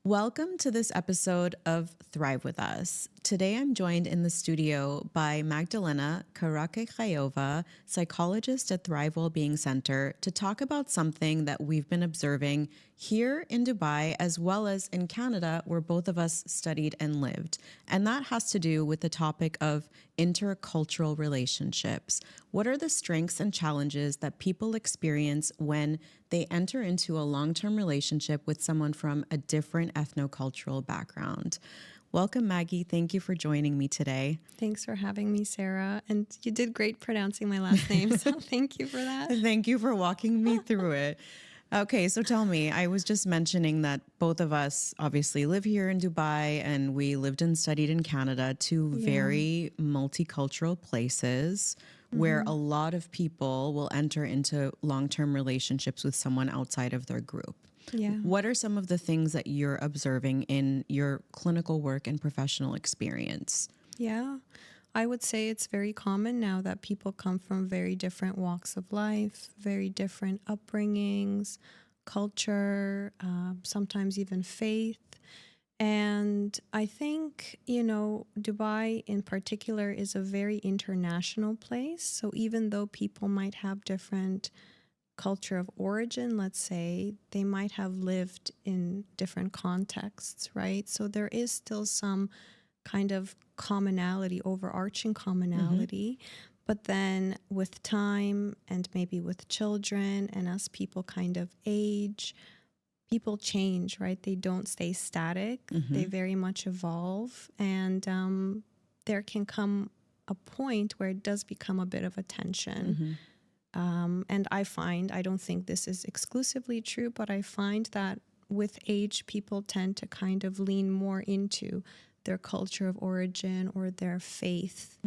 Welcome to this episode of Thrive with Us. Today I'm joined in the studio by Magdalena Karakehayova, psychologist at Thrive Wellbeing Centre, to talk about something that we've been observing here in Dubai as well as in Canada, where both of us studied and lived. And that has to do with the topic of intercultural relationships. What are the strengths and challenges that people experience when they enter into a long-term relationship with someone from a different ethnocultural background? Welcome, Maggie. Thank you for joining me today. Thanks for having me, Sarah. And you did great pronouncing my last name, so thank you for that. Thank you for walking me through it. Okay, so tell me, I was just mentioning that both of us obviously live here in Dubai and we lived and studied in Canada, two very multicultural places where a lot of people will enter into long-term relationships with someone outside of their group. Yeah. What are some of the things that you're observing in your clinical work and professional experience? Yeah. I would say it's very common now that people come from very different walks of life, very different upbringings, culture, sometimes even faith. And I think, Dubai in particular is a very international place. So even though people might have different culture of origin, let's say, they might have lived in different contexts, right? So there is still some kind of commonality, overarching commonality. But then with time and maybe with children and as people kind of age, people change, right? They don't stay static. They very much evolve. And there can come a point where it does become a bit of a tension. And I don't think this is exclusively true, but I find that with age, people tend to kind of lean more into their culture of origin or their faith.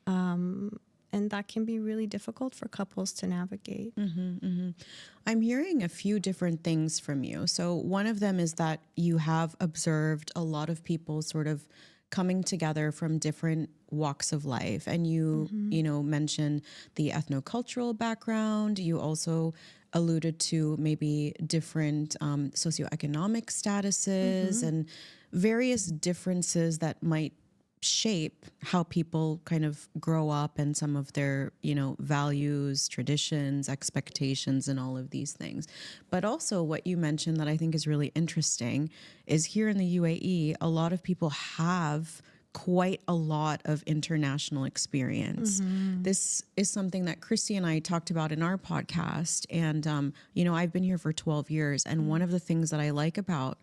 And that can be really difficult for couples to navigate. I'm hearing a few different things from you. So one of them is that you have observed a lot of people sort of coming together from different walks of life. And you mentioned the ethnocultural background. You also alluded to maybe different socioeconomic statuses and various differences that might shape how people kind of grow up and some of their, values, traditions, expectations, and all of these things. But also what you mentioned that I think is really interesting is here in the UAE, a lot of people have quite a lot of international experience. This is something that Christy and I talked about in our podcast. And, I've been here for 12 years. And one of the things that I like about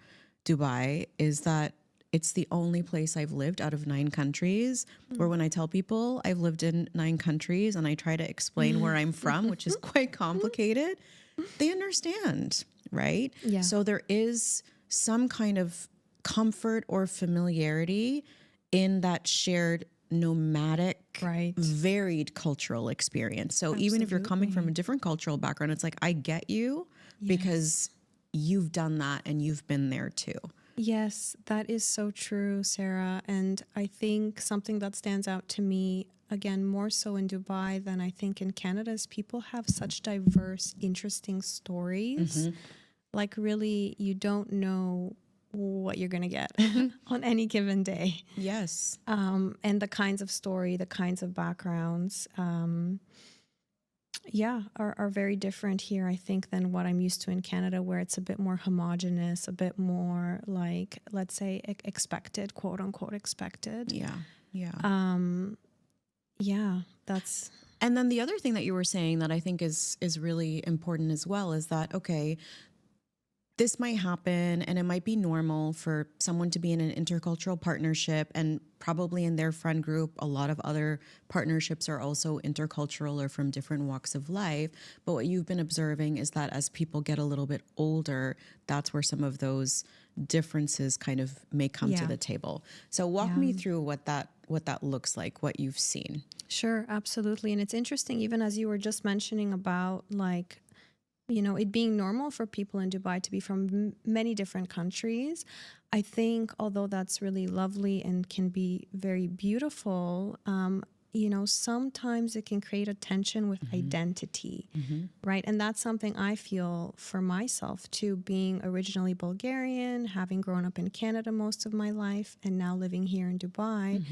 Dubai is that it's the only place I've lived out of 9 countries where when I tell people I've lived in 9 countries and I try to explain where I'm from, which is quite complicated, they understand, right? Yeah. So there is some kind of comfort or familiarity in that shared nomadic, varied cultural experience. So even if you're coming from a different cultural background, it's like, I get you because you've done that and you've been there too. Yes, that is so true, Sarah. And I think something that stands out to me, again, more so in Dubai than I think in Canada, is people have such diverse, interesting stories. Like really, you don't know what you're going to get on any given day. Yes. And the kinds of story, the kinds of backgrounds, are very different here, I think, than what I'm used to in Canada, where it's a bit more homogenous, a bit more like, let's say, expected, quote unquote, expected. That's. And then the other thing that you were saying that I think is really important as well is that, okay, this might happen and it might be normal for someone to be in an intercultural partnership, and probably in their friend group, a lot of other partnerships are also intercultural or from different walks of life. But what you've been observing is that as people get a little bit older, that's where some of those differences kind of may come to the table. So walk me through what that looks like, what you've seen. Sure, absolutely. And it's interesting, even as you were just mentioning about like, it being normal for people in Dubai to be from many different countries. I think, although that's really lovely and can be very beautiful, sometimes it can create a tension with identity, right? And that's something I feel for myself too, being originally Bulgarian, having grown up in Canada most of my life, and now living here in Dubai.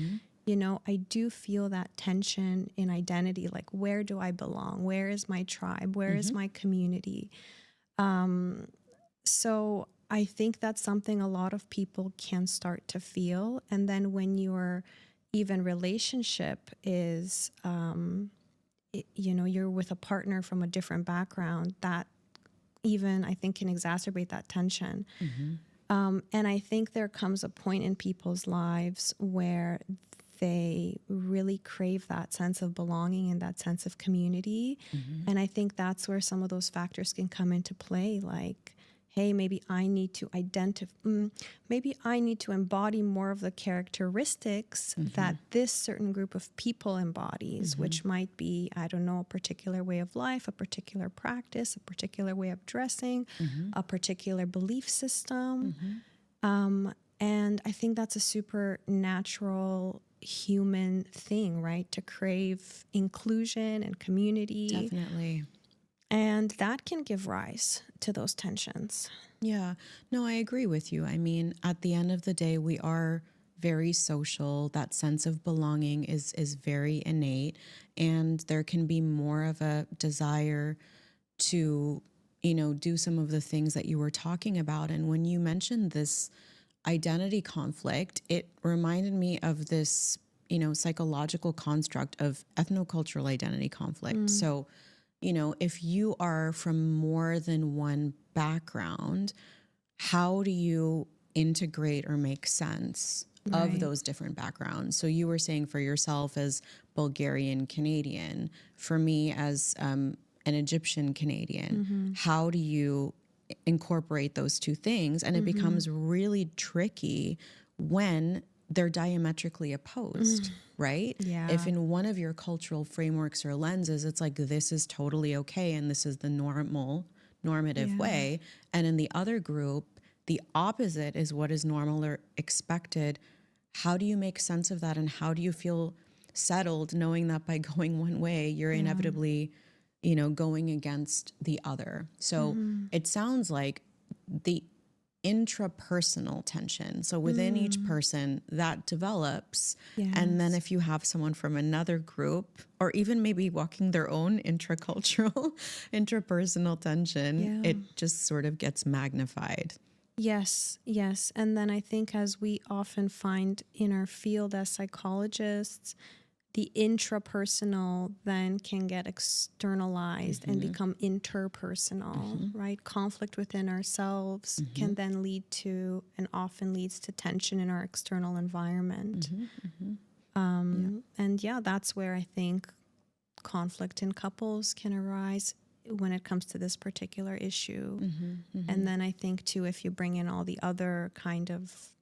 I do feel that tension in identity, like, where do I belong? Where is my tribe? Where is my community? So I think that's something a lot of people can start to feel. And then when your even relationship is, you're with a partner from a different background, that even I think can exacerbate that tension. And I think there comes a point in people's lives where they really crave that sense of belonging and that sense of community. And I think that's where some of those factors can come into play, like, hey, maybe I need to maybe I need to embody more of the characteristics that this certain group of people embodies, which might be, I don't know, a particular way of life, a particular practice, a particular way of dressing, a particular belief system. And I think that's a super natural human thing, right? To crave inclusion and community. Definitely. And that can give rise to those tensions. Yeah, no, I agree with you. I mean, at the end of the day, we are very social. That sense of belonging is very innate, and there can be more of a desire to, do some of the things that you were talking about. And when you mentioned this identity conflict, it reminded me of this, psychological construct of ethnocultural identity conflict. So, if you are from more than one background, how do you integrate or make sense of those different backgrounds? So you were saying for yourself as Bulgarian Canadian, for me as an Egyptian Canadian, how do you incorporate those two things? And it becomes really tricky when they're diametrically opposed, right? Yeah. If in one of your cultural frameworks or lenses, it's like, this is totally okay and this is the normative way. And in the other group, the opposite is what is normal or expected. How do you make sense of that? And how do you feel settled knowing that by going one way, you're inevitably, going against the other? So it sounds like the intrapersonal tension. So within each person that develops. And then if you have someone from another group, or even maybe walking their own intrapersonal tension, it just sort of gets magnified. Yes. And then I think, as we often find in our field as psychologists, the intrapersonal then can get externalized and become interpersonal, right? Conflict within ourselves can then lead to, and often leads to, tension in our external environment. And that's where I think conflict in couples can arise when it comes to this particular issue. And then I think too, if you bring in all the other kind of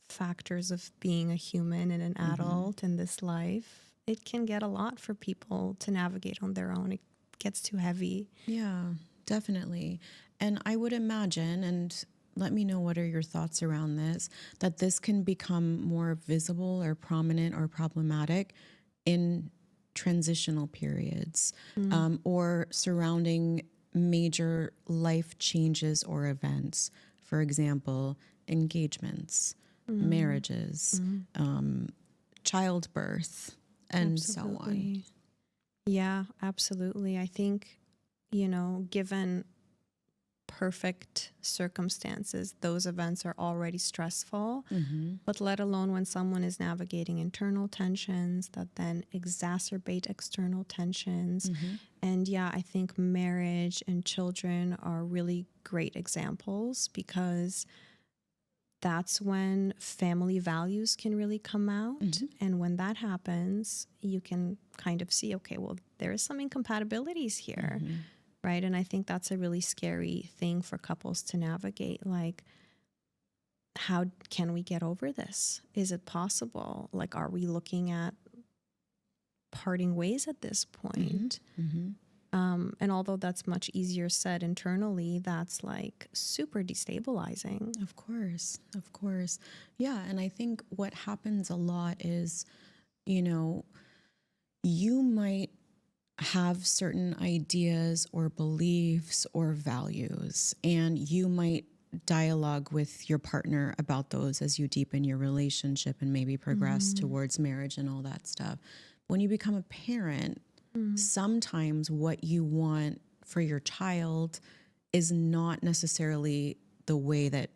factors of being a human and an adult in this life, it can get a lot for people to navigate on their own. It gets too heavy. Yeah, definitely. And I would imagine, and let me know what are your thoughts around this, that this can become more visible or prominent or problematic in transitional periods, or surrounding major life changes or events. For example, engagements, marriages, childbirth, and so on. Yeah, absolutely. I think, given perfect circumstances, those events are already stressful, but let alone when someone is navigating internal tensions that then exacerbate external tensions. And I think marriage and children are really great examples, because that's when family values can really come out. And when that happens, you can kind of see, okay, well, there is some incompatibilities here, right? And I think that's a really scary thing for couples to navigate. Like, how can we get over this? Is it possible? Like, are we looking at parting ways at this point? And although that's much easier said internally, that's like super destabilizing. Of course. Yeah. And I think what happens a lot is, you might have certain ideas or beliefs or values, and you might dialogue with your partner about those as you deepen your relationship and maybe progress towards marriage and all that stuff. When you become a parent, sometimes what you want for your child is not necessarily the way that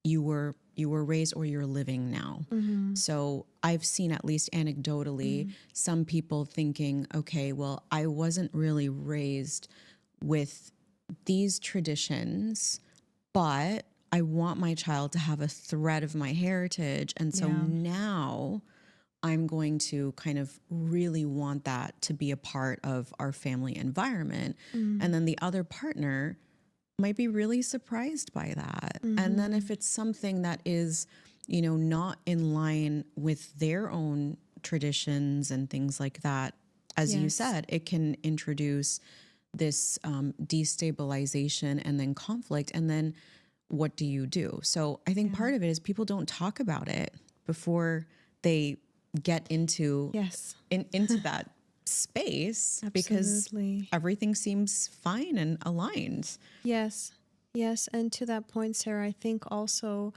you were raised or you're living now. So I've seen, at least anecdotally, some people thinking, okay, well, I wasn't really raised with these traditions, but I want my child to have a thread of my heritage. And so now I'm going to kind of really want that to be a part of our family environment. And then the other partner might be really surprised by that. And then if it's something that is, you know, not in line with their own traditions and things like that, as you said, it can introduce this destabilization and then conflict. And then what do you do? So I think part of it is people don't talk about it before they get into into that space. Absolutely. Because everything seems fine and aligned. Yes. And to that point, Sarah, I think also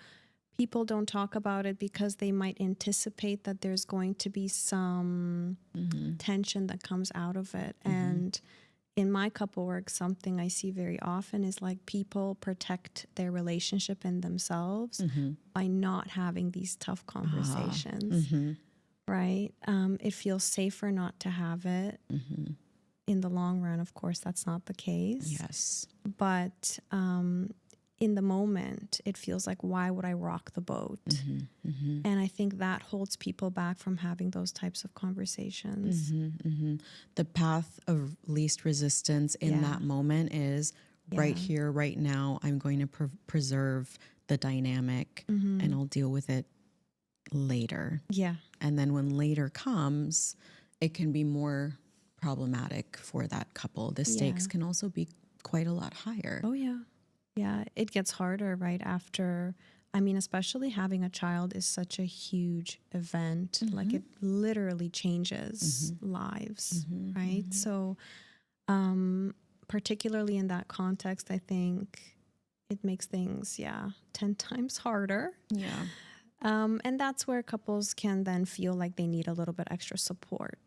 people don't talk about it because they might anticipate that there's going to be some tension that comes out of it. And in my couple work, something I see very often is like people protect their relationship and themselves by not having these tough conversations. Right? It feels safer not to have it. In the long run, of course, that's not the case. Yes. But in the moment, it feels like, why would I rock the boat? And I think that holds people back from having those types of conversations. The path of least resistance in that moment is right here, right now. I'm going to preserve the dynamic and I'll deal with it later. And then when later comes, it can be more problematic for that couple. The stakes can also be quite a lot higher. Oh, yeah. Yeah, it gets harder right after. I mean, especially having a child is such a huge event. Like it literally changes lives, right? So particularly in that context, I think it makes things, 10 times harder. Yeah. And that's where couples can then feel like they need a little bit extra support.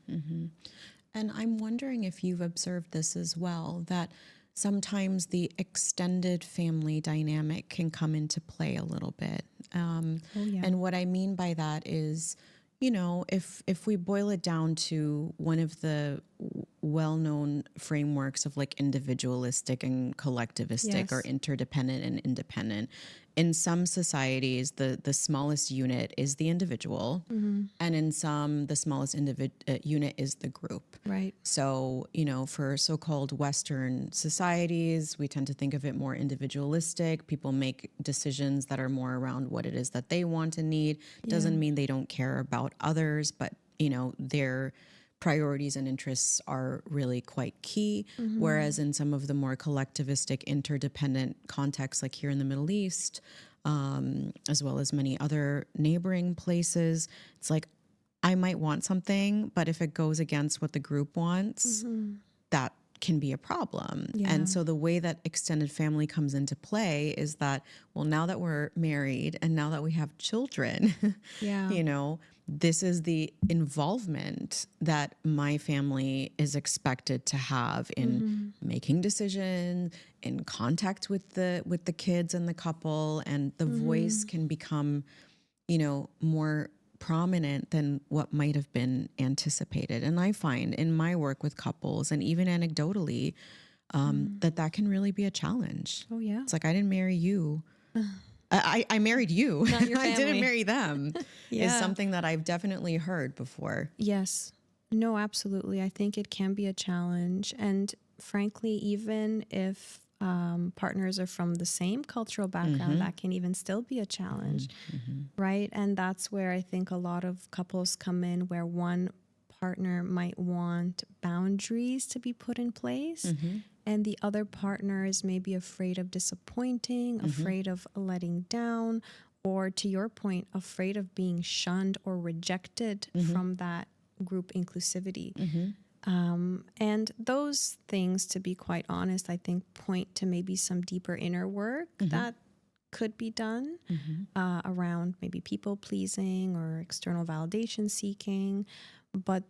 And I'm wondering if you've observed this as well, that sometimes the extended family dynamic can come into play a little bit. And what I mean by that is, you know, if we boil it down to one of the well-known frameworks of like individualistic and collectivistic or interdependent and independent, in some societies, the smallest unit is the individual, and in some, the smallest unit is the group. Right. So, you know, for so-called Western societies, we tend to think of it more individualistic. People make decisions that are more around what it is that they want and need. Doesn't mean they don't care about others, but, you know, their priorities and interests are really quite key. Whereas in some of the more collectivistic, interdependent contexts, like here in the Middle East, as well as many other neighboring places, it's like, I might want something, but if it goes against what the group wants, that can be a problem. And so the way that extended family comes into play is that, well, now that we're married and now that we have children, you know, this is the involvement that my family is expected to have in making decisions, in contact with the kids and the couple, and the voice can become, you know, more prominent than what might have been anticipated. And I find in my work with couples, and even anecdotally, that can really be a challenge. Oh, yeah. It's like, I didn't marry you. I married you. Not your family. I didn't marry them. Is something that I've definitely heard before. Yes. No, absolutely. I think it can be a challenge. And frankly, even if partners are from the same cultural background, that can even still be a challenge, right? And that's where I think a lot of couples come in, where one partner might want boundaries to be put in place, and the other partner is maybe afraid of disappointing, afraid of letting down, or to your point, afraid of being shunned or rejected from that group inclusivity. Mm-hmm. And those things, to be quite honest, I think point to maybe some deeper inner work that could be done around maybe people pleasing or external validation seeking. But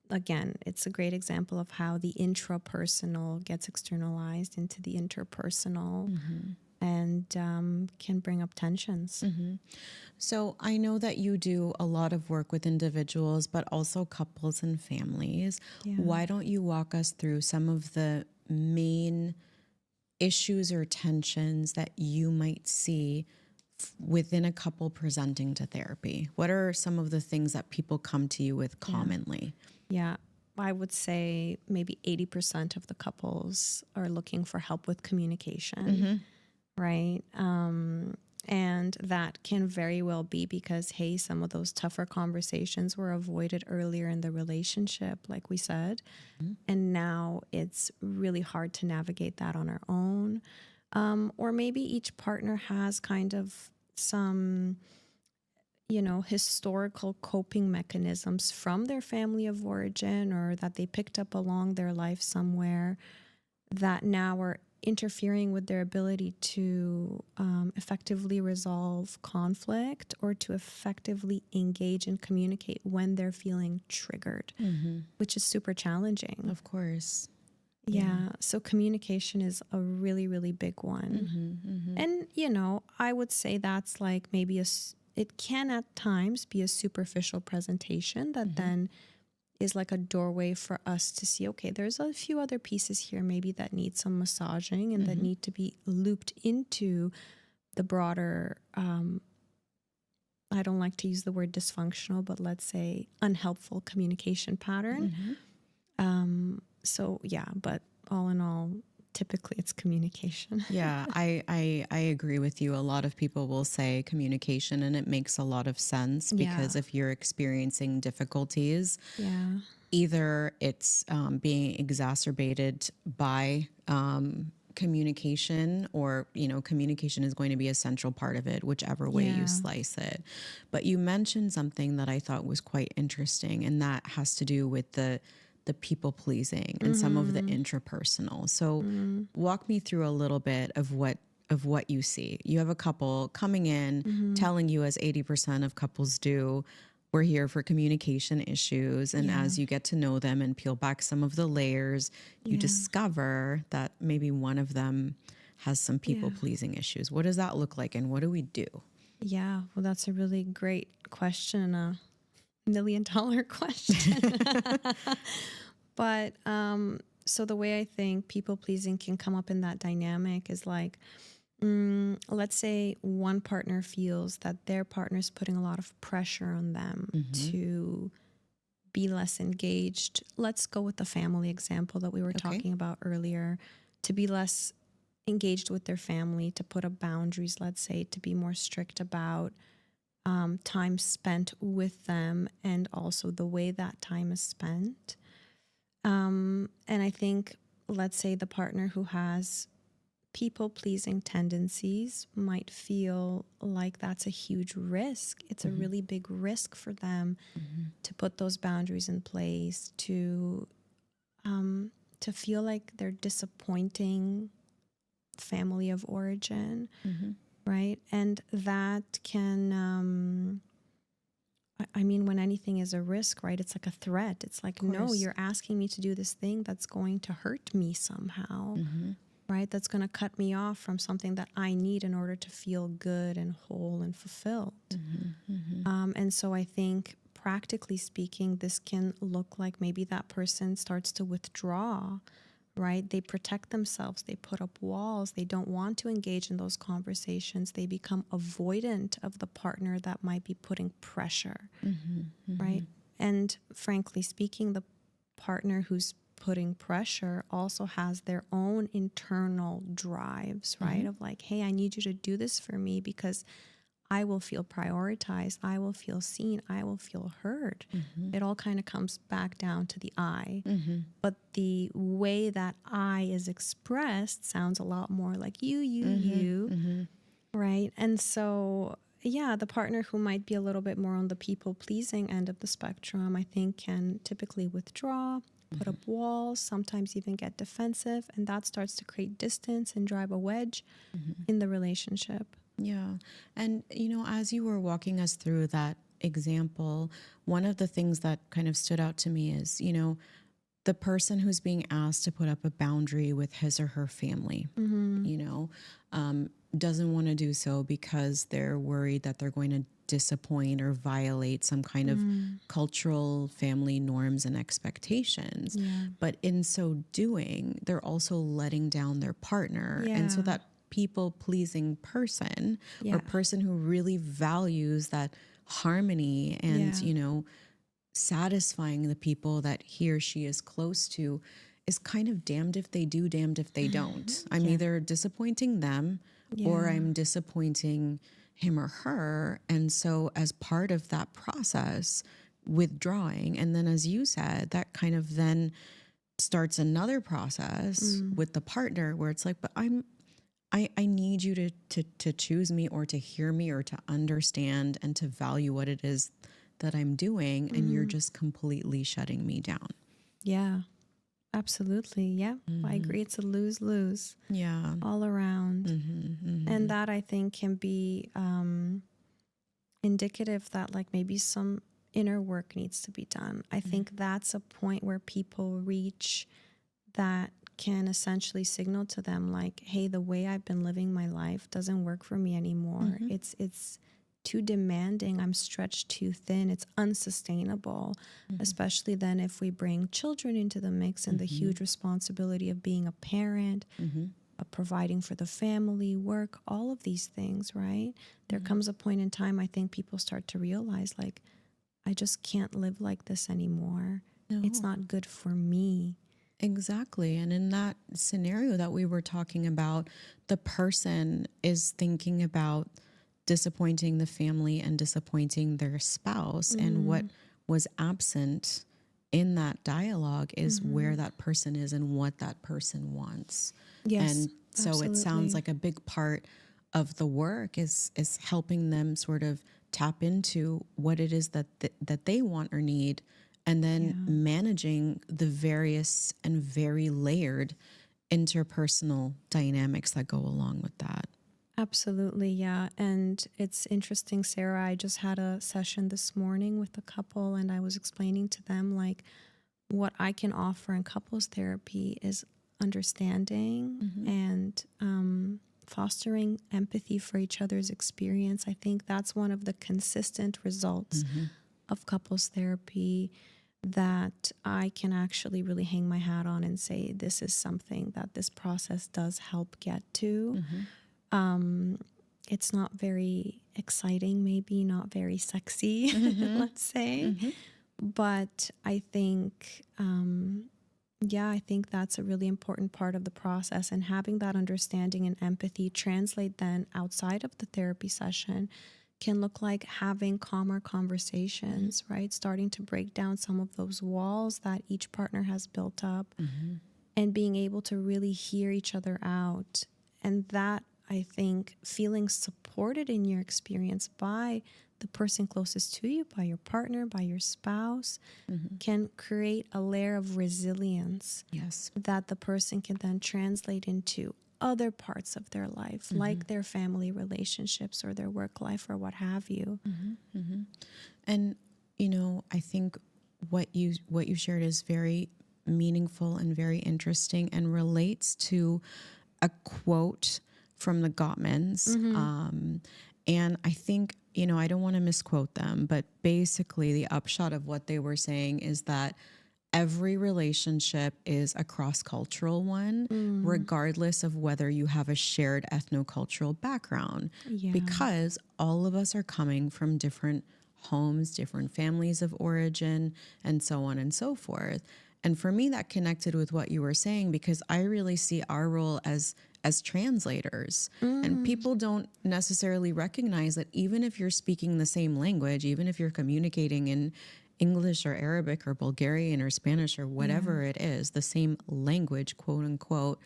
again, it's a great example of how the intrapersonal gets externalized into the interpersonal and can bring up tensions. So I know that you do a lot of work with individuals, but also couples and families. Yeah. Why don't you walk us through some of the main issues or tensions that you might see within a couple presenting to therapy? What are some of the things that people come to you with commonly? Yeah, I would say maybe 80% of the couples are looking for help with communication, right? And that can very well be because, hey, some of those tougher conversations were avoided earlier in the relationship, like we said. And now it's really hard to navigate that on our own. Or maybe each partner has kind of some, historical coping mechanisms from their family of origin or that they picked up along their life somewhere that now are interfering with their ability to effectively resolve conflict or to effectively engage and communicate when they're feeling triggered, which is super challenging. Of course. Yeah. So communication is a really, really big one. And, I would say that's like maybe it can at times be a superficial presentation that then is like a doorway for us to see, okay, there's a few other pieces here maybe that need some massaging and that need to be looped into the broader, I don't like to use the word dysfunctional, but let's say unhelpful communication pattern. So yeah, but all in all, typically it's communication. Yeah, I agree with you. A lot of people will say communication, and it makes a lot of sense because if you're experiencing difficulties, either it's being exacerbated by communication, or communication is going to be a central part of it, whichever way you slice it. But you mentioned something that I thought was quite interesting, and that has to do with the people pleasing and some of the intrapersonal. So walk me through a little bit of what you see. You have a couple coming in telling you, as 80% of couples do, we're here for communication issues. And as you get to know them and peel back some of the layers, you discover that maybe one of them has some people pleasing issues. What does that look like, and what do we do? Yeah, well, that's a really great question. $1 million question. But so the way I think people pleasing can come up in that dynamic is like, let's say one partner feels that their partner is putting a lot of pressure on them to be less engaged. Let's go with the family example that we were talking about earlier, to be less engaged with their family, to put up boundaries, let's say, to be more strict about time spent with them and also the way that time is spent. And I think, let's say the partner who has people-pleasing tendencies might feel like that's a huge risk. It's a really big risk for them to put those boundaries in place, to feel like they're disappointing family of origin, right? And that can, when anything is a risk, right? It's like a threat. It's like, no, you're asking me to do this thing that's going to hurt me somehow, right? That's going to cut me off from something that I need in order to feel good and whole and fulfilled. And so I think, practically speaking, this can look like maybe that person starts to withdraw, right? They protect themselves. They put up walls. They don't want to engage in those conversations. They become avoidant of the partner that might be putting pressure, right? And frankly speaking, the partner who's putting pressure also has their own internal drives, right? Of like, hey, I need you to do this for me because I will feel prioritized. I will feel seen. I will feel heard. It all kind of comes back down to the I. But the way that I is expressed sounds a lot more like you, right? And so yeah, the partner who might be a little bit more on the people pleasing end of the spectrum, I think can typically withdraw, put up walls, sometimes even get defensive. And that starts to create distance and drive a wedge in the relationship. Yeah. And, as you were walking us through that example, one of the things that kind of stood out to me is, the person who's being asked to put up a boundary with his or her family, doesn't want to do so because they're worried that they're going to disappoint or violate some kind of cultural family norms and expectations. Yeah. But in so doing, they're also letting down their partner. And so Yeah. that people pleasing person Yeah. or person who really values that harmony and, Yeah. satisfying the people that he or she is close to is kind of damned if they do, damned if they don't. I'm Yeah. either disappointing them or Yeah. I'm disappointing him or her. And so as part of that process, withdrawing, and then as you said, that kind of then starts another process with the partner where it's like, but I need you to choose me or to hear me or to understand and to value what it is that I'm doing, and you're just completely shutting me down. Yeah, absolutely. Yeah, I agree. It's a lose-lose. Yeah. All around. And that I think can be indicative that like maybe some inner work needs to be done. I think that's a point where people reach that can essentially signal to them like, hey, the way I've been living my life doesn't work for me anymore. It's too demanding. I'm stretched too thin. It's unsustainable, especially then if we bring children into the mix and the huge responsibility of being a parent, of providing for the family, work, all of these things, right? There comes a point in time, I think people start to realize like, I just can't live like this anymore. No. It's not good for me. Exactly. And in that scenario that we were talking about, the person is thinking about disappointing the family and disappointing their spouse. And what was absent in that dialogue is where that person is and what that person wants. Yes, and so absolutely. It sounds like a big part of the work is helping them sort of tap into what it is that they want or need, and then managing the various and very layered interpersonal dynamics that go along with that. Absolutely, yeah. And it's interesting, Sarah, I just had a session this morning with a couple and I was explaining to them like what I can offer in couples therapy is understanding and fostering empathy for each other's experience. I think that's one of the consistent results of couples therapy that I can actually really hang my hat on and say this is something that this process does help get to. It's not very exciting, maybe not very sexy, let's say. But I think, I think that's a really important part of the process. And having that understanding and empathy translate then outside of the therapy session can look like having calmer conversations, right? Starting to break down some of those walls that each partner has built up and being able to really hear each other out. And that, I think, feeling supported in your experience by the person closest to you, by your partner, by your spouse, can create a layer of resilience that the person can then translate into other parts of their life, like their family relationships or their work life or what have you. And, I think what you shared is very meaningful and very interesting and relates to a quote from the Gottmans. And I think, I don't want to misquote them, but basically the upshot of what they were saying is that every relationship is a cross-cultural one, regardless of whether you have a shared ethnocultural background, because all of us are coming from different homes, different families of origin, and so on and so forth. And for me, that connected with what you were saying, because I really see our role as translators. And people don't necessarily recognize that even if you're speaking the same language, even if you're communicating in English or Arabic or Bulgarian or Spanish or whatever it is, the same language, quote unquote,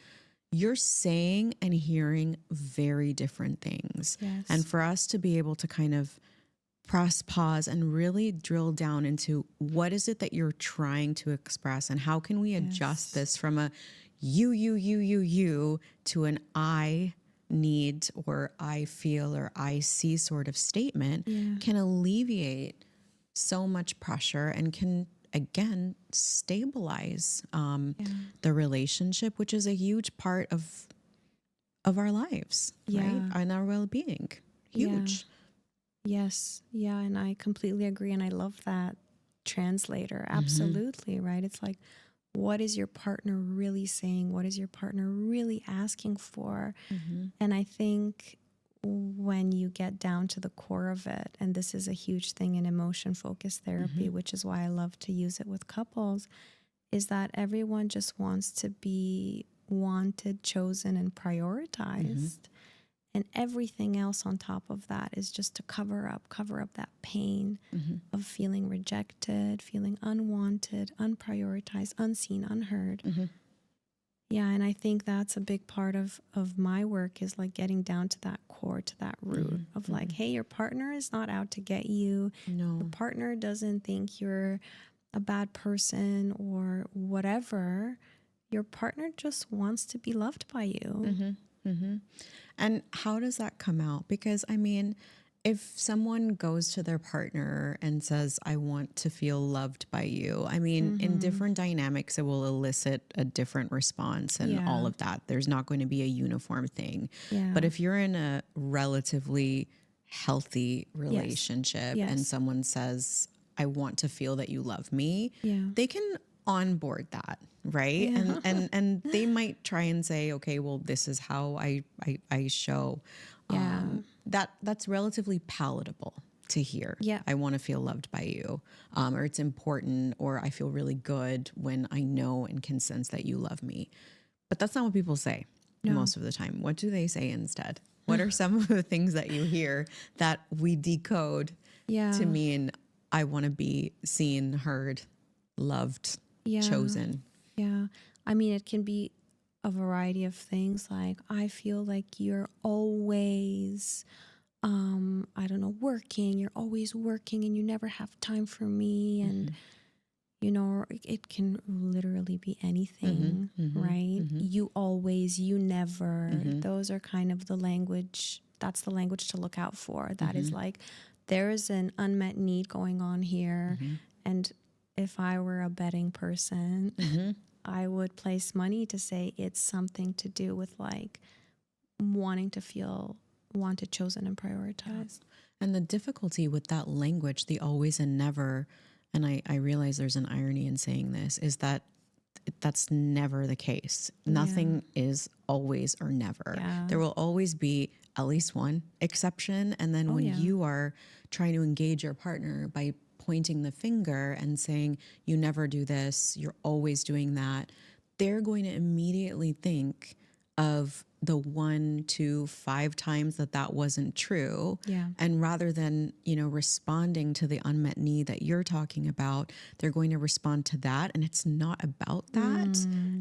you're saying and hearing very different things. Yes. And for us to be able to kind of press pause and really drill down into what is it that you're trying to express, and how can we adjust this from a you to an I need or I feel or I see sort of statement, can alleviate so much pressure and can again stabilize the relationship, which is a huge part of our lives, right? And our well-being. Huge. Yes. Yeah. And I completely agree. And I love that translator. Absolutely. Right. It's like, what is your partner really saying? What is your partner really asking for? And I think when you get down to the core of it, and this is a huge thing in emotion-focused therapy, which is why I love to use it with couples, is that everyone just wants to be wanted, chosen, and prioritized. And everything else on top of that is just to cover up that pain of feeling rejected, feeling unwanted, unprioritized, unseen, unheard. Yeah, and I think that's a big part of my work, is like getting down to that core, to that root of like, hey, your partner is not out to get you. No. Your partner doesn't think you're a bad person or whatever. Your partner just wants to be loved by you. And how does that come out? Because I mean, if someone goes to their partner and says, I want to feel loved by you, I mean, in different dynamics, it will elicit a different response and all of that. There's not going to be a uniform thing. But if you're in a relatively healthy relationship and someone says, I want to feel that you love me, they can onboard that, right? And they might try and say, okay, well, this is how I show. That's relatively palatable to hear. I want to feel loved by you, or it's important, or I feel really good when I know and can sense that you love me. But that's not what people say most of the time. What do they say instead? What are some of the things that you hear that we decode to mean I want to be seen, heard, loved, chosen? Yeah. I mean, it can be a variety of things. Like, I feel like you're always, I don't know, working. You're always working and you never have time for me. And, you know, it can literally be anything, right? You always, you never. Those are kind of the language. That's the language to look out for. That is like, there is an unmet need going on here. And if I were a betting person, I would place money to say it's something to do with like wanting to feel wanted, chosen, and prioritized. And the difficulty with that language, the always and never, and I realize there's an irony in saying this, is that that's never the case. Nothing is always or never. There will always be at least one exception. And then when you are trying to engage your partner by pointing the finger and saying, you never do this, you're always doing that, they're going to immediately think of the 1 to 5 times that wasn't true. And rather than, you know, responding to the unmet need that you're talking about, they're going to respond to that. And it's not about that.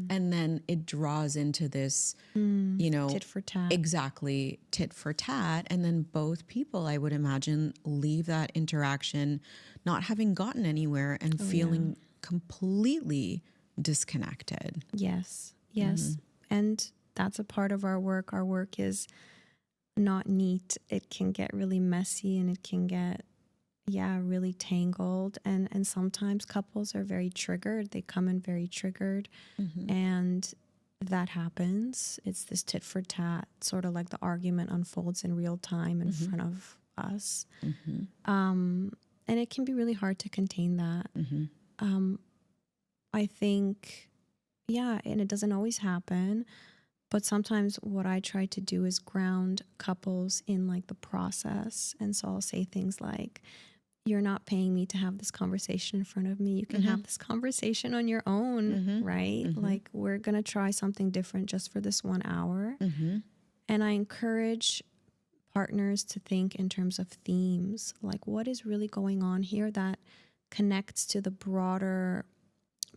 And then it draws into this, you know, tit for tat. Exactly. Tit for tat. And then both people, I would imagine, leave that interaction not having gotten anywhere and feeling completely disconnected. Yes. And that's a part of our work. Our work is not neat. It can get really messy and it can get, really tangled. And sometimes couples are very triggered. They come in very triggered. And that happens. It's this tit for tat, sort of like the argument unfolds in real time in front of us. And it can be really hard to contain that. I think, and it doesn't always happen. But sometimes what I try to do is ground couples in like the process. And so I'll say things like, you're not paying me to have this conversation in front of me. You can have this conversation on your own, right? Like, we're going to try something different just for this 1 hour. And I encourage partners to think in terms of themes. Like, what is really going on here that connects to the broader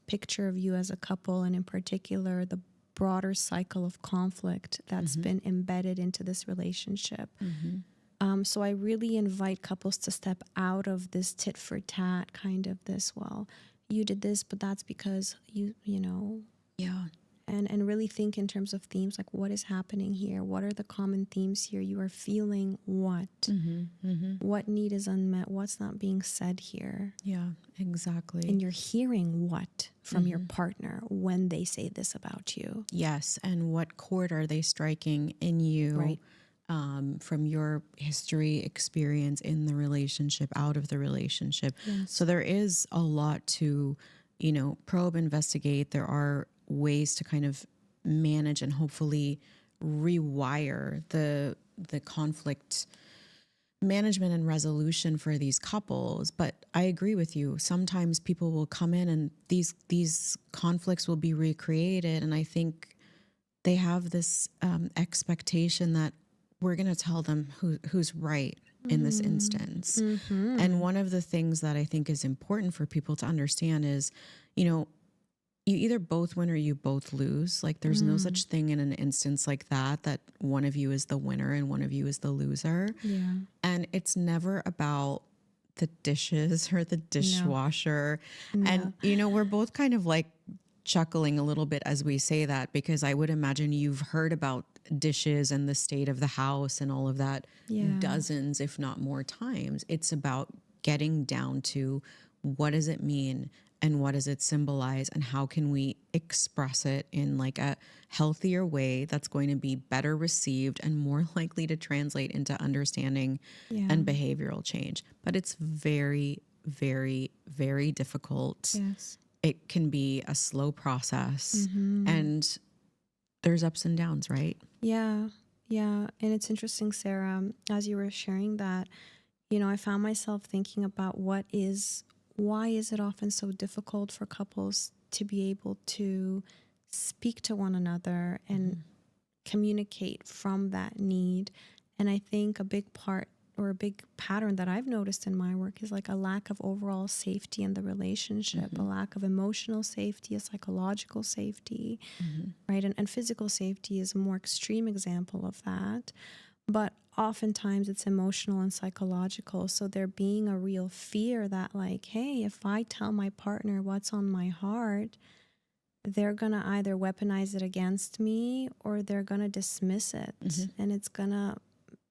picture of you as a couple, and in particular, the broader cycle of conflict that's been embedded into this relationship. So I really invite couples to step out of this tit for tat kind of this, well, you did this, but that's because you know. Yeah. And really think in terms of themes, like what is happening here? What are the common themes here? You are feeling what? What need is unmet? What's not being said here? Yeah, exactly. And you're hearing what from your partner when they say this about you? Yes. And what chord are they striking in you? Right. From your history, experience in the relationship, out of the relationship. Yes. So there is a lot to, probe, investigate. There are ways to kind of manage and hopefully rewire the conflict management and resolution for these couples. But I agree with you. Sometimes people will come in and these conflicts will be recreated. And I think they have this expectation that we're going to tell them who's right in this instance. And one of the things that I think is important for people to understand is, you either both win or you both lose. Like there's no such thing in an instance like that one of you is the winner and one of you is the loser. Yeah. And it's never about the dishes or the dishwasher. No. And, we're both kind of like chuckling a little bit as we say that, because I would imagine you've heard about dishes and the state of the house and all of that dozens, if not more times. It's about getting down to what does it mean and what does it symbolize and how can we express it in like a healthier way that's going to be better received and more likely to translate into understanding and behavioral change. But it's very, very, very difficult. Yes. It can be a slow process and there's ups and downs, right? Yeah. Yeah. And it's interesting, Sarah, as you were sharing that, I found myself thinking about why is it often so difficult for couples to be able to speak to one another and communicate from that need. And I think a big part or a big pattern that I've noticed in my work is like a lack of overall safety in the relationship, a lack of emotional safety, a psychological safety, right? And physical safety is a more extreme example of that. But oftentimes it's emotional and psychological. So there being a real fear that like, hey, if I tell my partner what's on my heart, they're going to either weaponize it against me or they're going to dismiss it. And it's going to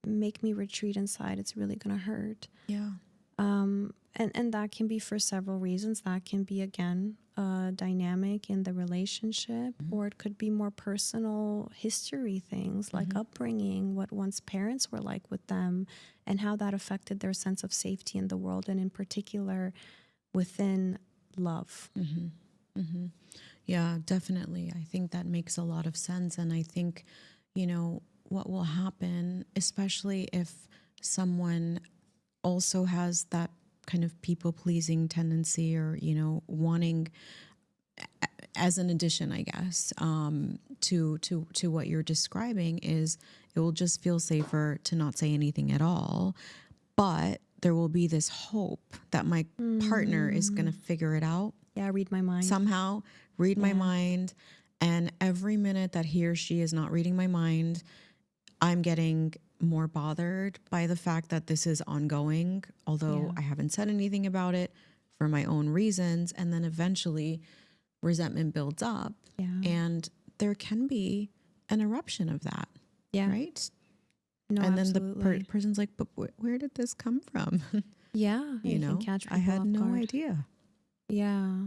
make me retreat inside. It's really going to hurt. Yeah. And that can be for several reasons. That can be, again, a dynamic in the relationship, or it could be more personal history things like upbringing, what one's parents were like with them, and how that affected their sense of safety in the world, and in particular within love. Yeah, definitely. I think that makes a lot of sense. And I think, what will happen, especially if someone also has that kind of people-pleasing tendency or, wanting, as an addition, I guess, to what you're describing, is it will just feel safer to not say anything at all. But there will be this hope that my partner is going to figure it out. Yeah, read my mind. Somehow read my mind. And every minute that he or she is not reading my mind, I'm getting more bothered by the fact that this is ongoing, although I haven't said anything about it for my own reasons. And then eventually resentment builds up and there can be an eruption of that. Yeah. Right? No, and absolutely. then the person's like, but where did this come from? Yeah. Can catch people I had no idea. Yeah.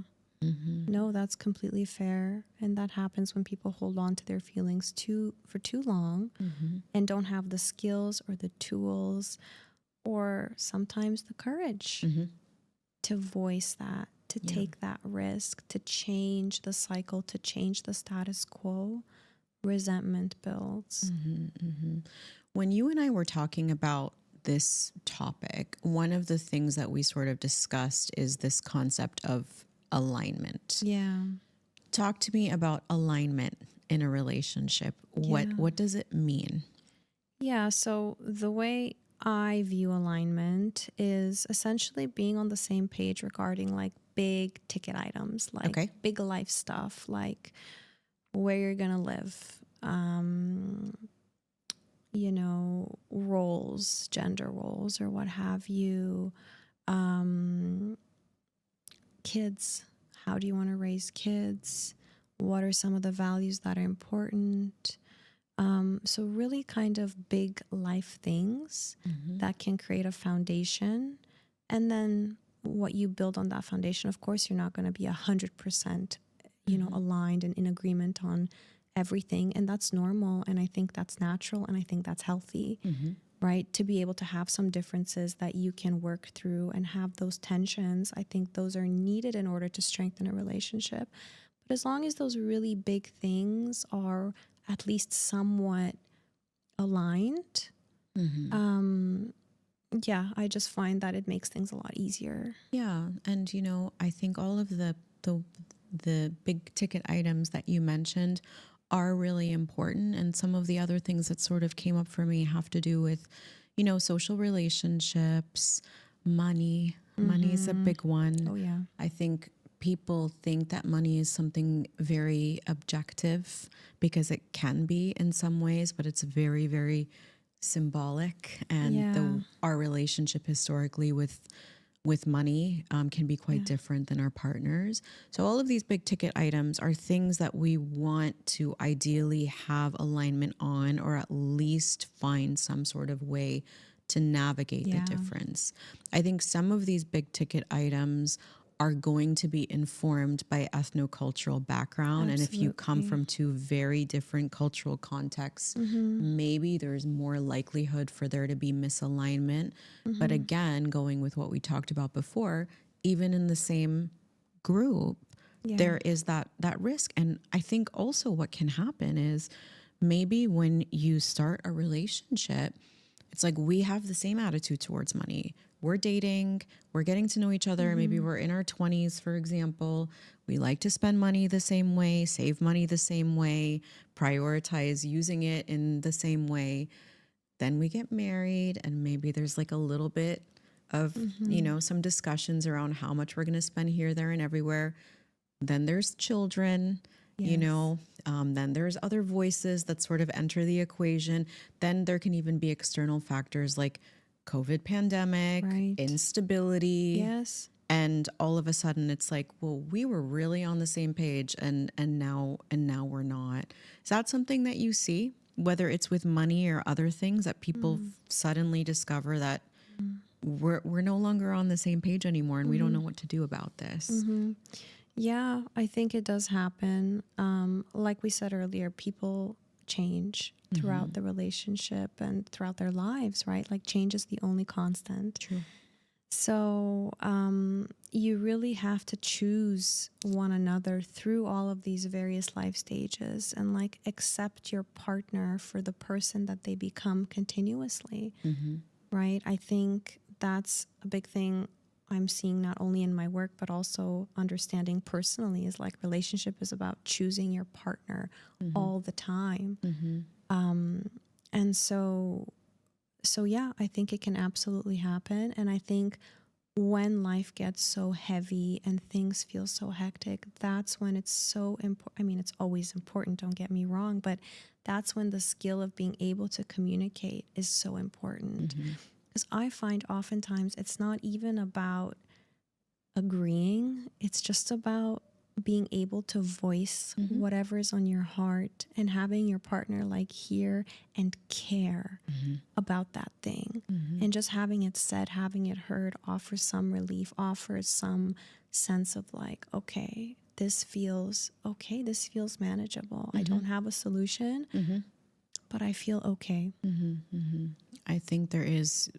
No, that's completely fair. And that happens when people hold on to their feelings for too long and don't have the skills or the tools or sometimes the courage to voice that, to take that risk, to change the cycle, to change the status quo. Resentment builds. When you and I were talking about this topic, one of the things that we sort of discussed is this concept of alignment. Yeah. Talk to me about alignment in a relationship. What does it mean? Yeah, so the way I view alignment is essentially being on the same page regarding like big ticket items, like big life stuff, like where you're going to live, you know, roles, gender roles, or what have you, kids. How do you want to raise kids? What are some of the values that are important? So really kind of big life things that can create a foundation. And then what you build on that foundation, of course, you're not going to be 100%, you know, aligned and in agreement on everything. And that's normal. And I think that's natural. And I think that's healthy, right? To be able to have some differences that you can work through and have those tensions. I think those are needed in order to strengthen a relationship. But as long as those really big things are at least somewhat aligned, yeah, I just find that it makes things a lot easier. Yeah. And, you know, I think all of the big ticket items that you mentioned are really important. And some of the other things that sort of came up for me have to do with, you know, social relationships, money. Money is a big one. Oh, yeah. I think people think that money is something very objective because it can be in some ways, but it's very, very symbolic. And our relationship historically with money can be quite different than our partners. So all of these big ticket items are things that we want to ideally have alignment on, or at least find some sort of way to navigate the difference. I think some of these big ticket items are going to be informed by ethnocultural background. Absolutely. And if you come from two very different cultural contexts, maybe there's more likelihood for there to be misalignment. But again, going with what we talked about before, even in the same group, there is that risk. And I think also what can happen is maybe when you start a relationship, it's like we have the same attitude towards money. We're dating, we're getting to know each other. Maybe we're in our 20s, for example. We like to spend money the same way, save money the same way, prioritize using it in the same way. Then we get married, and maybe there's like a little bit of, you know, some discussions around how much we're going to spend here, there, and everywhere. Then there's children. You know, then there's other voices that sort of enter the equation. Then there can even be external factors like COVID pandemic, instability. Yes. And all of a sudden it's like, well, we were really on the same page and now we're not. Is that something that you see, whether it's with money or other things, that people suddenly discover that we're no longer on the same page anymore and we don't know what to do about this? Yeah, I think it does happen. Like we said earlier, people change throughout the relationship and throughout their lives, right? Like change is the only constant. True. So you really have to choose one another through all of these various life stages and like accept your partner for the person that they become continuously, right? I think that's a big thing I'm seeing not only in my work, but also understanding personally is like relationship is about choosing your partner all the time. And so yeah, I think it can absolutely happen. And I think when life gets so heavy and things feel so hectic, that's when it's so important. I mean, it's always important, don't get me wrong, but that's when the skill of being able to communicate is so important. Because I find oftentimes it's not even about agreeing. It's just about being able to voice whatever is on your heart and having your partner like hear and care about that thing. And just having it said, having it heard offers some relief, offers some sense of like, okay, this feels manageable. I don't have a solution, but I feel okay. I think there is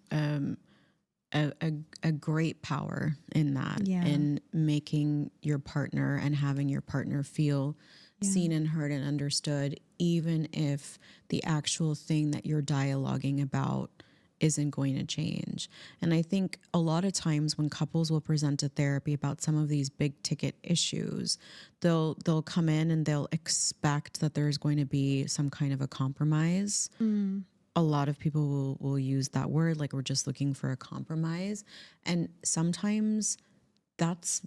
a great power in that, in making your partner and having your partner feel seen and heard and understood, even if the actual thing that you're dialoguing about isn't going to change. And I think a lot of times when couples will present to therapy about some of these big ticket issues, they'll come in and they'll expect that there's going to be some kind of a compromise. A lot of people will use that word, like we're just looking for a compromise. And sometimes that's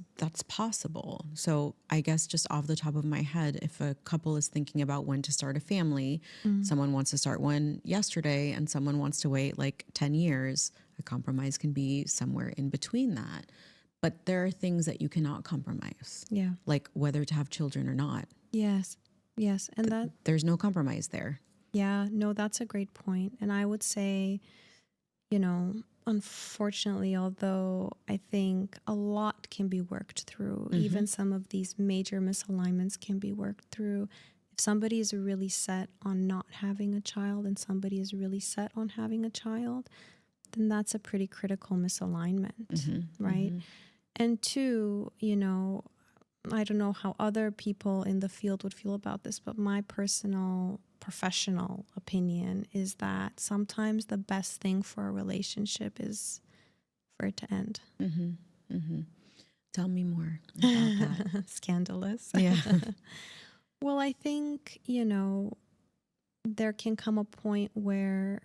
possible. So I guess just off the top of my head, if a couple is thinking about when to start a family, someone wants to start one yesterday and someone wants to wait like 10 years, a compromise can be somewhere in between that. But there are things that you cannot compromise. Yeah. Like whether to have children or not. Yes. Yes. And There's no compromise there. yeah, no, that's a great point. And I would say, you know, unfortunately, although I think a lot can be worked through, even some of these major misalignments can be worked through. If somebody is really set on not having a child and somebody is really set on having a child, then that's a pretty critical misalignment, right? And two, you know, I don't know how other people in the field would feel about this, but my personal professional opinion is that sometimes the best thing for a relationship is for it to end. Tell me more about that. Scandalous. Yeah. Well, I think, you know, there can come a point where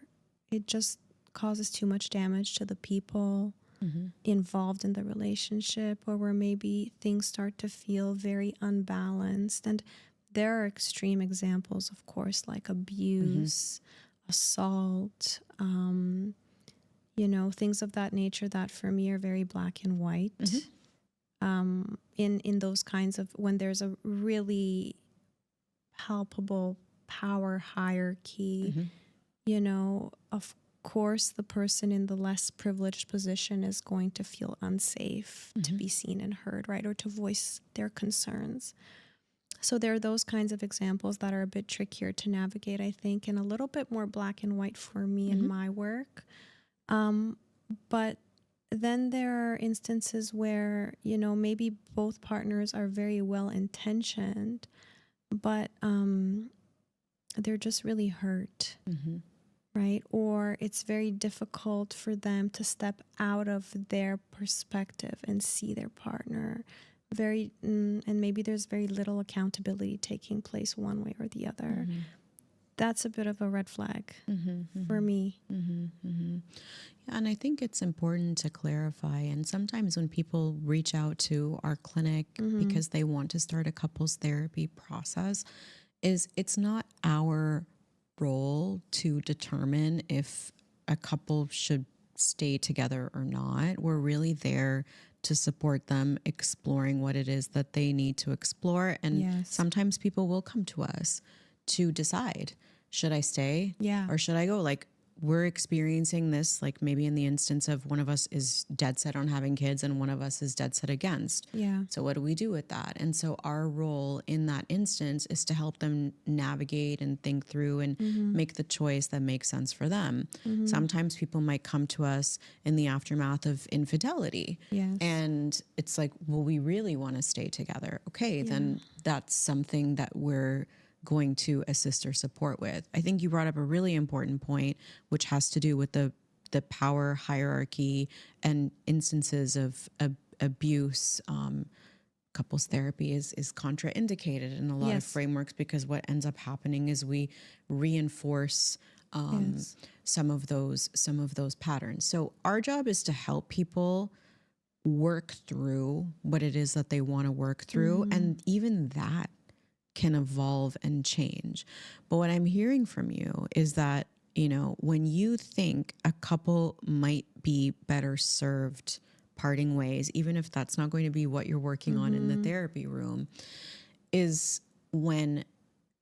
it just causes too much damage to the people involved in the relationship, or where maybe things start to feel very unbalanced. And there are extreme examples, of course, like abuse, assault, you know, things of that nature that for me are very black and white. In those kinds of, when there's a really palpable power hierarchy, you know, of course, the person in the less privileged position is going to feel unsafe to be seen and heard, right? Or to voice their concerns. So there are those kinds of examples that are a bit trickier to navigate, I think, and a little bit more black and white for me in my work. But then there are instances where, you know, maybe both partners are very well intentioned, but they're just really hurt. Right? Or it's very difficult for them to step out of their perspective and see their partner and maybe there's very little accountability taking place one way or the other. That's a bit of a red flag for me. Yeah, and I think it's important to clarify. And sometimes when people reach out to our clinic because they want to start a couples therapy process, it's not our role to determine if a couple should stay together or not. We're really there to support them exploring what it is that they need to explore. And sometimes people will come to us to decide, should I stay or should I go? Like, we're experiencing this, like maybe in the instance of one of us is dead set on having kids and one of us is dead set against. So what do we do with that? And so our role in that instance is to help them navigate and think through and make the choice that makes sense for them. Sometimes people might come to us in the aftermath of infidelity. And it's like, well, we really want to stay together. Okay, then that's something that we're going to assist or support with. I think you brought up a really important point, which has to do with the power hierarchy and instances of abuse. Couples therapy is contraindicated in a lot of frameworks because what ends up happening is we reinforce some of those patterns. So our job is to help people work through what it is that they want to work through, and even that can evolve and change. But what I'm hearing from you is that, you know, when you think a couple might be better served parting ways, even if that's not going to be what you're working on in the therapy room, is when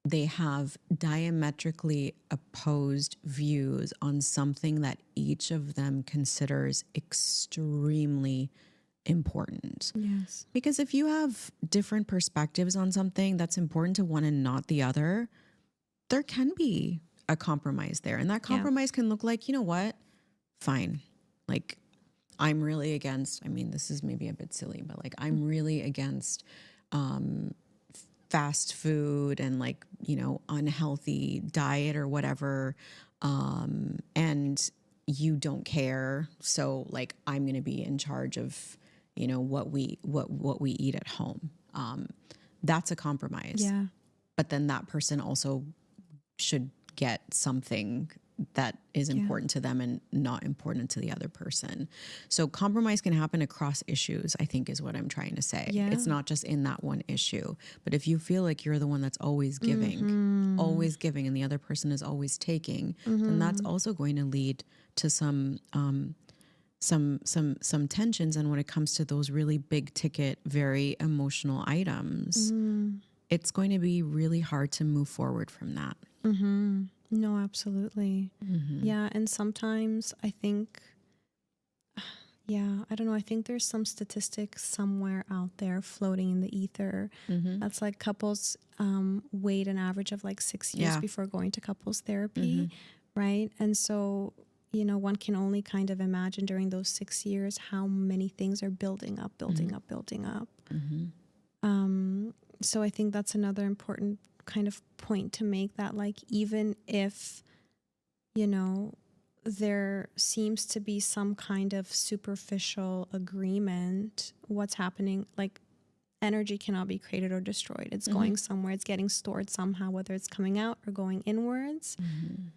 they have diametrically opposed views on something that each of them considers extremely important. Because if you have different perspectives on something that's important to one and not the other, there can be a compromise there. And that compromise can look like, you know what? Fine. Like, I'm really against, I mean, this is maybe a bit silly, but like, I'm really against fast food and like, you know, unhealthy diet or whatever. And you don't care. So like, I'm going to be in charge of, you know, what we eat at home. That's a compromise. But then that person also should get something that is important to them and not important to the other person. So compromise can happen across issues, I think is what I'm trying to say. Yeah. It's not just in that one issue. But if you feel like you're the one that's always giving, and the other person is always taking, then that's also going to lead to some tensions. And when it comes to those really big ticket, very emotional items, it's going to be really hard to move forward from that. No, absolutely. Yeah. And sometimes I think, I don't know. I think there's some statistics somewhere out there floating in the ether. That's like couples wait an average of like 6 years before going to couples therapy. Right. And so, one can only kind of imagine during those 6 years how many things are building up. So I think that's another important kind of point to make, that like, even if, there seems to be some kind of superficial agreement, what's happening, like energy cannot be created or destroyed. It's going somewhere. It's getting stored somehow, whether it's coming out or going inwards,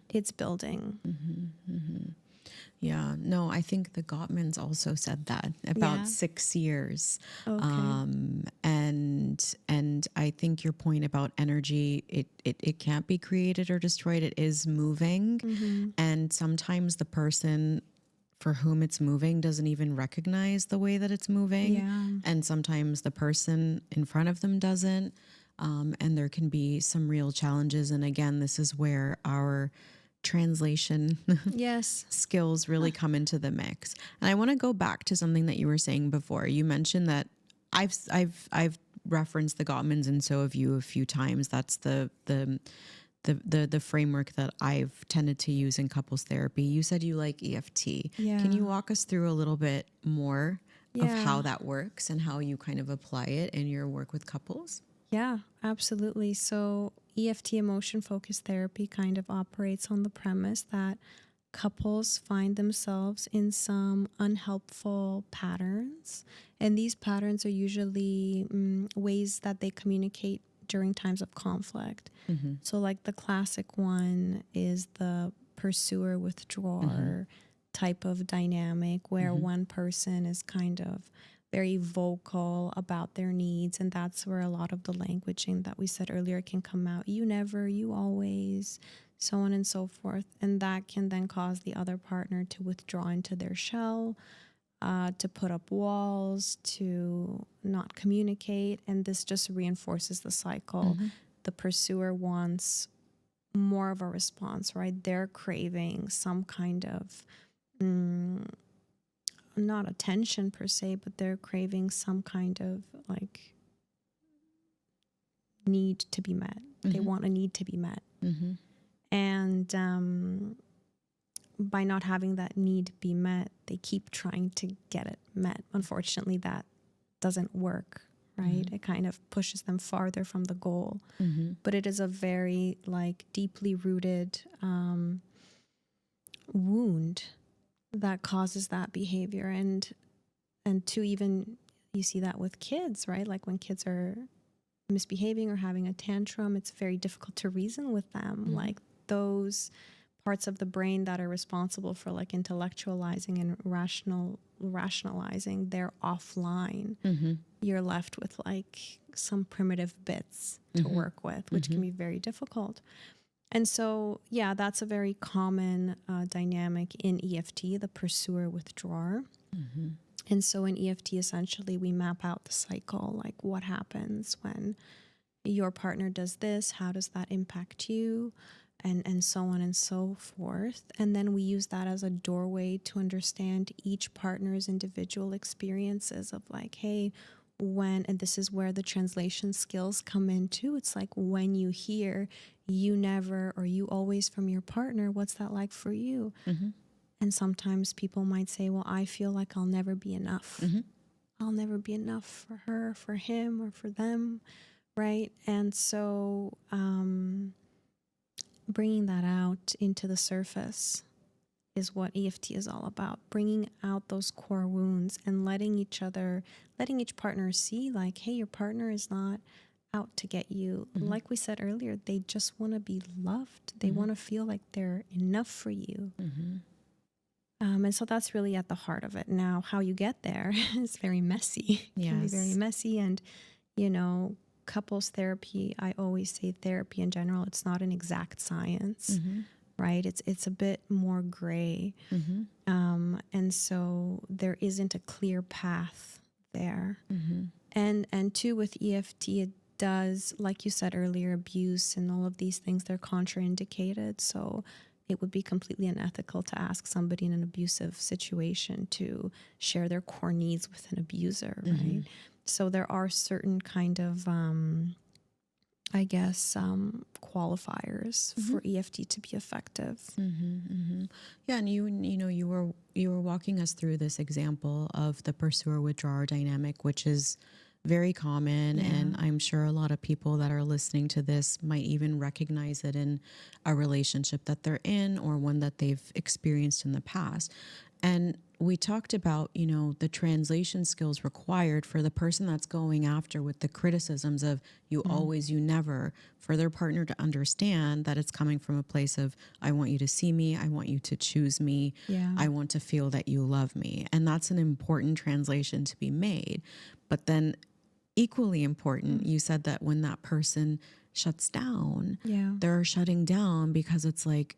it's building. Yeah, no, I think the Gottmans also said that about 6 years. Okay. And I think your point about energy, it can't be created or destroyed. It is moving. And sometimes the person for whom it's moving doesn't even recognize the way that it's moving. Yeah. And sometimes the person in front of them doesn't. And there can be some real challenges. And again, this is where our translation skills really come into the mix. And I want to go back to something that you were saying before. You mentioned that I've referenced the Gottmans, and so have you a few times. That's the framework that I've tended to use in couples therapy. You said you like EFT. Can you walk us through a little bit more of how that works and how you kind of apply it in your work with couples? Yeah, absolutely. So EFT, emotion focused therapy, kind of operates on the premise that couples find themselves in some unhelpful patterns. And these patterns are usually ways that they communicate during times of conflict. So like the classic one is the pursuer withdrawer type of dynamic, where one person is kind of very vocal about their needs. And that's where a lot of the languaging that we said earlier can come out. You never, you always, so on and so forth. And that can then cause the other partner to withdraw into their shell, to put up walls, to not communicate. And this just reinforces the cycle. The pursuer wants more of a response, right? They're craving some kind of not attention per se, but they're craving some kind of like need to be met. They want a need to be met. And by not having that need be met, they keep trying to get it met. Unfortunately, that doesn't work, right? It kind of pushes them farther from the goal. But it is a very like deeply rooted wound that causes that behavior. And to even, you see that with kids, right? Like when kids are misbehaving or having a tantrum, it's very difficult to reason with them. Like those parts of the brain that are responsible for like intellectualizing and rationalizing, they're offline. You're left with like some primitive bits to work with, which can be very difficult. And so, yeah, that's a very common dynamic in EFT, the pursuer withdrawer. And so in EFT, essentially, we map out the cycle, like what happens when your partner does this, how does that impact you, and so on and so forth. And then we use that as a doorway to understand each partner's individual experiences of like, hey, when, and this is where the translation skills come in too. It's like when you hear you never or you always from your partner, what's that like for you? And sometimes people might say, well, I feel like I'll never be enough. I'll never be enough for her, for him, or for them, right? And so bringing that out into the surface is what EFT is all about. Bringing out those core wounds and letting each partner see like, hey, your partner is not out to get you. Like we said earlier, they just want to be loved. They want to feel like they're enough for you. And so that's really at the heart of it. Now, how you get there is very messy. It can be very messy. And, you know, couples therapy, I always say therapy in general, it's not an exact science, right? It's a bit more gray. And so there isn't a clear path there. And two, with EFT, it does, like you said earlier, abuse and all of these things, they're contraindicated. So it would be completely unethical to ask somebody in an abusive situation to share their core needs with an abuser, right? So there are certain kind of, I guess, qualifiers for EFT to be effective. Yeah, and you were walking us through this example of the pursuer withdrawer dynamic, which is very common, and I'm sure a lot of people that are listening to this might even recognize it in a relationship that they're in or one that they've experienced in the past. And we talked about, you know, the translation skills required for the person that's going after with the criticisms of you always, you never, for their partner to understand that it's coming from a place of, I want you to see me, I want you to choose me, I want to feel that you love me. And that's an important translation to be made. But then equally important, you said that when that person shuts down, they're shutting down because it's like,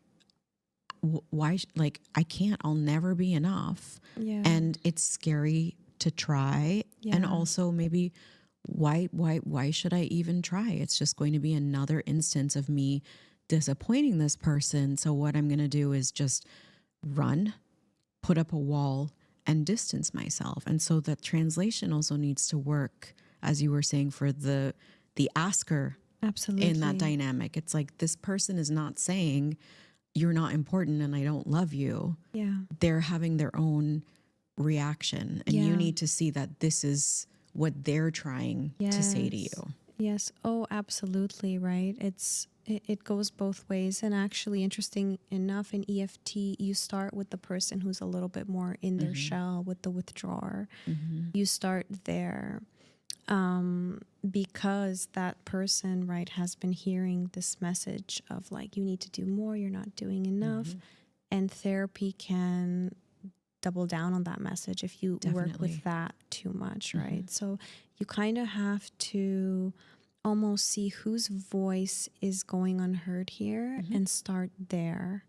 why, like, I'll never be enough. And it's scary to try. And also maybe why should I even try? It's just going to be another instance of me disappointing this person. So what I'm going to do is just run, put up a wall, and distance myself. And so that translation also needs to work, as you were saying, for the asker. Absolutely. In that dynamic. It's like, this person is not saying you're not important and I don't love you. They're having their own reaction, and you need to see that this is what they're trying to say to you. Oh, absolutely. Right. It goes both ways. And actually, interesting enough, in EFT, you start with the person who's a little bit more in their shell, with the withdrawer. You start there. Because that person, right, has been hearing this message of like, you need to do more, you're not doing enough. And therapy can double down on that message if you work with that too much, right? So you kind of have to almost see whose voice is going unheard here and start there.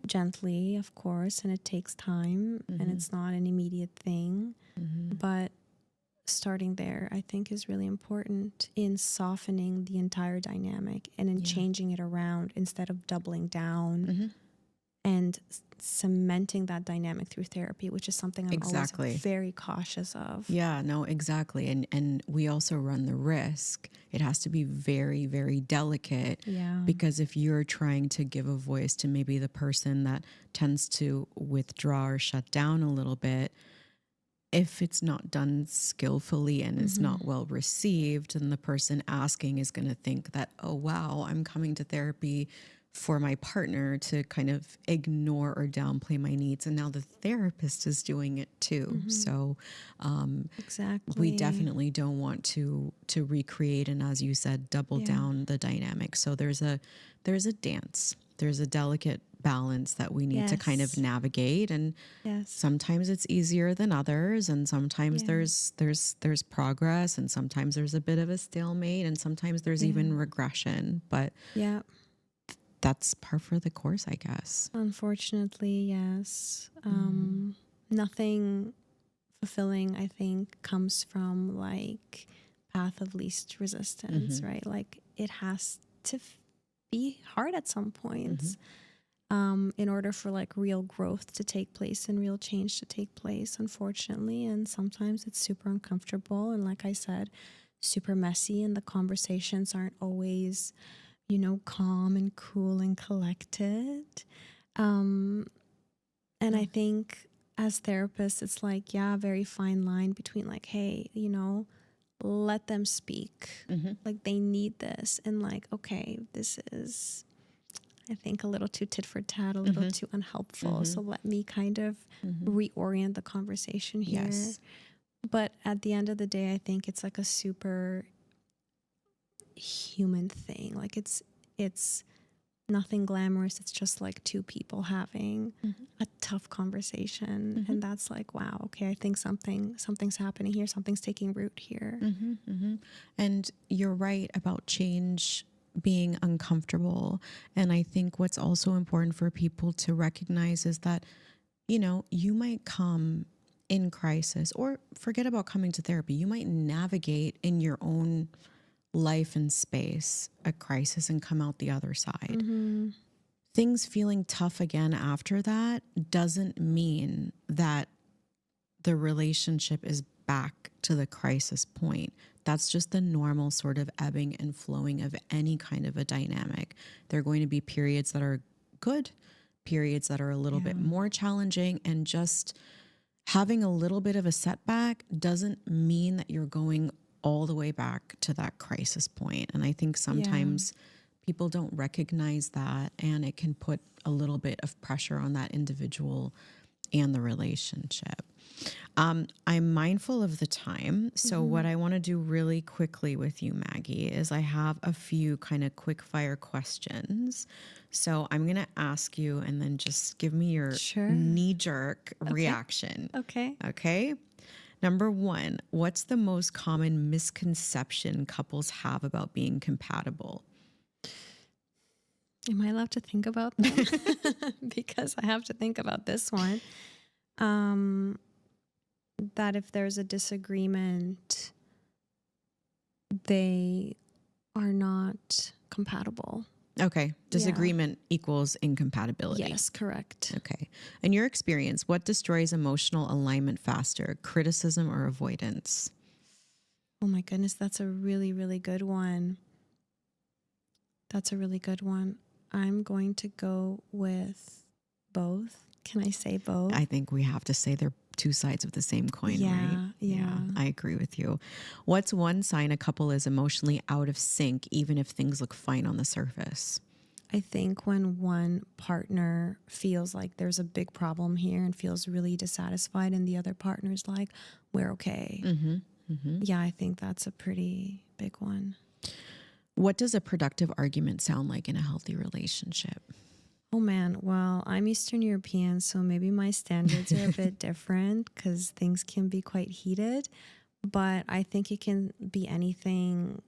Gently, of course, and it takes time and it's not an immediate thing, but starting there, I think, is really important in softening the entire dynamic and in changing it around instead of doubling down and cementing that dynamic through therapy, which is something I'm always very cautious of. Yeah, no, exactly. And we also run the risk. It has to be very, very delicate, because if you're trying to give a voice to maybe the person that tends to withdraw or shut down a little bit, if it's not done skillfully and it's not well received, then the person asking is going to think that, oh, wow, I'm coming to therapy for my partner to kind of ignore or downplay my needs. And now the therapist is doing it too. So we definitely don't want to recreate and, as you said, double down the dynamic. So there's a dance. There's a delicate balance that we need to kind of navigate, and sometimes it's easier than others, and sometimes there's progress, and sometimes there's a bit of a stalemate, and sometimes there's even regression, but that's par for the course, I guess. Unfortunately, yes. Nothing fulfilling, I think, comes from like path of least resistance, right? Like, it has to be hard at some points. In order for like real growth to take place and real change to take place, unfortunately. And sometimes it's super uncomfortable. And like I said, super messy, and the conversations aren't always, you know, calm and cool and collected. And I think as therapists, it's like, very fine line between like, hey, you know, let them speak. Like, they need this. And like, okay, this is, I think, a little too tit for tat, a little too unhelpful. So let me kind of reorient the conversation here. But at the end of the day, I think it's like a super human thing. Like it's nothing glamorous. It's just like two people having a tough conversation. And that's like, wow, okay, I think something's happening here. Something's taking root here. And you're right about change being uncomfortable. And I think what's also important for people to recognize is that, you know, you might come in crisis, or forget about coming to therapy. You might navigate in your own life and space a crisis and come out the other side. Things feeling tough again after that doesn't mean that the relationship is back to the crisis point. That's just the normal sort of ebbing and flowing of any kind of a dynamic. There are going to be periods that are good, periods that are a little bit more challenging, and just having a little bit of a setback doesn't mean that you're going all the way back to that crisis point. And I think sometimes people don't recognize that, and it can put a little bit of pressure on that individual and the relationship. I'm mindful of the time. So what I want to do really quickly with you, Maggie, is I have a few kind of quick fire questions. So I'm going to ask you, and then just give me your knee-jerk reaction. Okay. Number one, what's the most common misconception couples have about being compatible? Am I allowed to think about them? Because I have to think about this one. That if there's a disagreement, they are not compatible. Okay. Disagreement equals incompatibility. Yes, correct. Okay. In your experience, what destroys emotional alignment faster, criticism or avoidance? Oh my goodness, that's a really, really good one. I'm going to go with both. Can I say both? I think we have to say they're two sides of the same coin, right? Yeah. I agree with you. What's one sign a couple is emotionally out of sync, even if things look fine on the surface? I think when one partner feels like there's a big problem here and feels really dissatisfied, and the other partner's like, we're okay. Yeah, I think that's a pretty big one. What does a productive argument sound like in a healthy relationship? Oh man, well, I'm Eastern European, so maybe my standards are a bit different because things can be quite heated. But I think it can be anything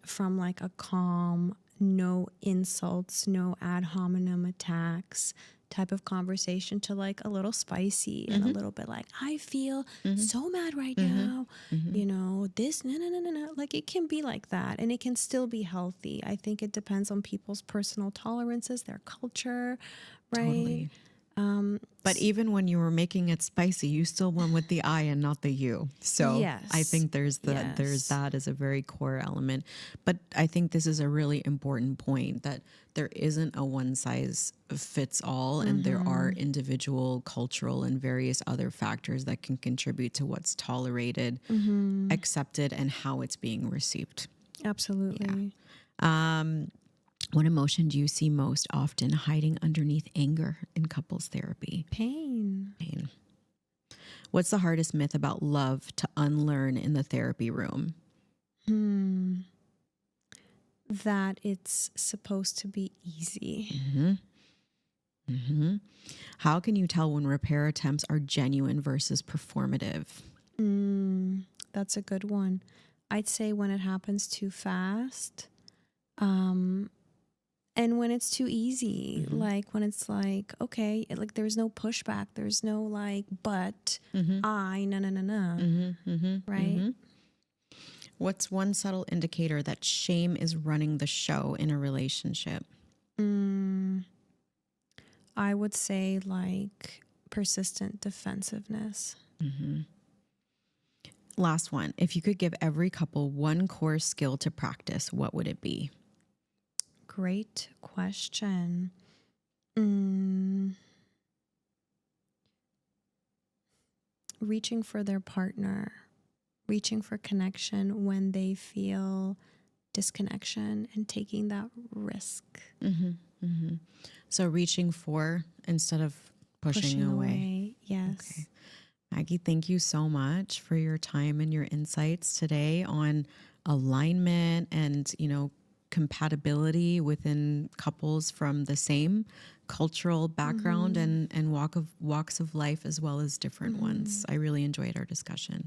from like a calm, no insults, no ad hominem attacks type of conversation to like a little spicy and a little bit like, I feel so mad right now, you know, this, no. Like it can be like that, and it can still be healthy. I think it depends on people's personal tolerances, their culture, right? Totally. But even when you were making it spicy, you still went with the I and not the you. So I think there's that as a very core element. But I think this is a really important point, that there isn't a one size fits all, and there are individual cultural and various other factors that can contribute to what's tolerated, accepted, and how it's being received. Absolutely. What emotion do you see most often hiding underneath anger in couples therapy? Pain. What's the hardest myth about love to unlearn in the therapy room? That it's supposed to be easy. How can you tell when repair attempts are genuine versus performative? That's a good one. I'd say when it happens too fast. And when it's too easy, like when it's like, okay, like there's no pushback, there's no like, but right? What's one subtle indicator that shame is running the show in a relationship? I would say like persistent defensiveness. Last one. If you could give every couple one core skill to practice, what would it be? Great question. Reaching for their partner, reaching for connection when they feel disconnection, and taking that risk. So reaching for instead of pushing away. Yes. Okay. Maggie, thank you so much for your time and your insights today on alignment and, compatibility within couples from the same cultural background and walks of life, as well as different ones. I really enjoyed our discussion.